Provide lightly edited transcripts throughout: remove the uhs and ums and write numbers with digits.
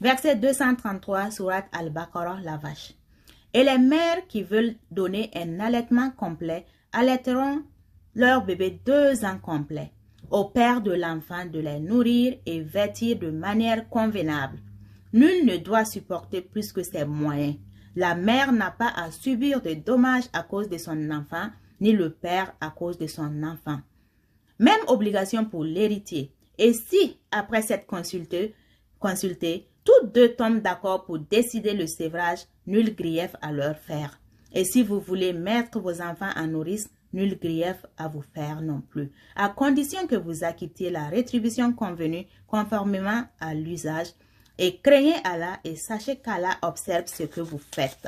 Verset 233, Surat Al-Baqarah, la vache. Et les mères qui veulent donner un allaitement complet allaiteront leur bébé 2 ans complets. Au père de l'enfant de les nourrir et vêtir de manière convenable. Nul ne doit supporter plus que ses moyens. La mère n'a pas à subir de dommages à cause de son enfant, ni le père à cause de son enfant. Même obligation pour l'héritier. Et si, après cette consultée, tous deux tombent d'accord pour décider le sévrage, nul grief à leur faire. Et si vous voulez mettre vos enfants en nourrice, nul grief à vous faire non plus, à condition que vous acquittiez la rétribution convenue conformément à l'usage. Et craignez Allah et sachez qu'Allah observe ce que vous faites.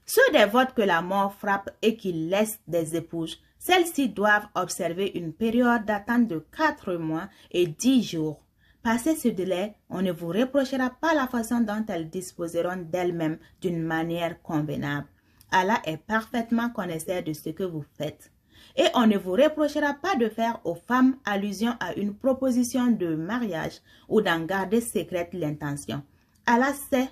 Ceux des vôtres que la mort frappe et qui laissent des épouses, celles-ci doivent observer une période d'attente de 4 mois et 10 jours. Passé ce délai, on ne vous reprochera pas la façon dont elles disposeront d'elles-mêmes d'une manière convenable. Allah est parfaitement connaisseur de ce que vous faites. Et on ne vous reprochera pas de faire aux femmes allusion à une proposition de mariage ou d'en garder secrète l'intention. Allah sait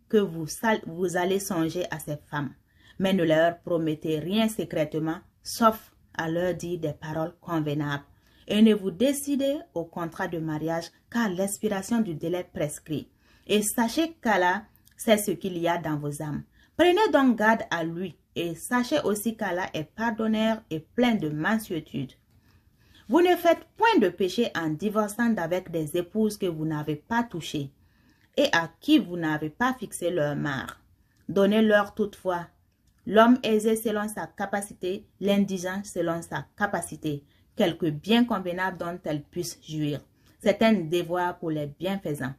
que vous allez songer à ces femmes, mais ne leur promettez rien secrètement, sauf à leur dire des paroles convenables. Et ne vous décidez au contrat de mariage qu'à l'expiration du délai prescrit. Et sachez qu'Allah sait ce qu'il y a dans vos âmes. Prenez donc garde à lui et sachez aussi qu'Allah est pardonneur et plein de mansuétude. Vous ne faites point de péché en divorçant d'avec des épouses que vous n'avez pas touchées et à qui vous n'avez pas fixé leur mare. Donnez-leur toutefois l'homme aisé selon sa capacité, l'indigent selon sa capacité, quelque bien convenable dont elles puissent jouir. C'est un devoir pour les bienfaisants.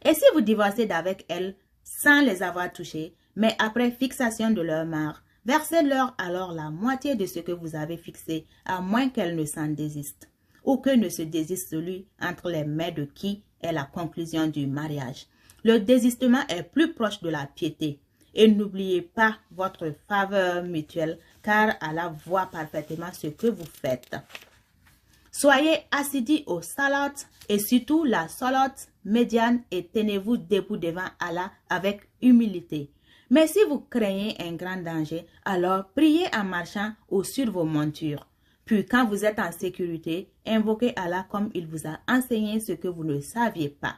Et si vous divorcez d'avec elles sans les avoir touchées, mais après fixation de leur mare, versez-leur alors la moitié de ce que vous avez fixé, à moins qu'elles ne s'en désistent, ou que ne se désiste celui entre les mains de qui est la conclusion du mariage. Le désistement est plus proche de la piété. Et n'oubliez pas votre faveur mutuelle, car Allah voit parfaitement ce que vous faites. Soyez assidus au salat et surtout la salat médiane et tenez-vous debout devant Allah avec humilité. Mais si vous craignez un grand danger, alors priez en marchant ou sur vos montures. Puis quand vous êtes en sécurité, invoquez Allah comme il vous a enseigné ce que vous ne saviez pas.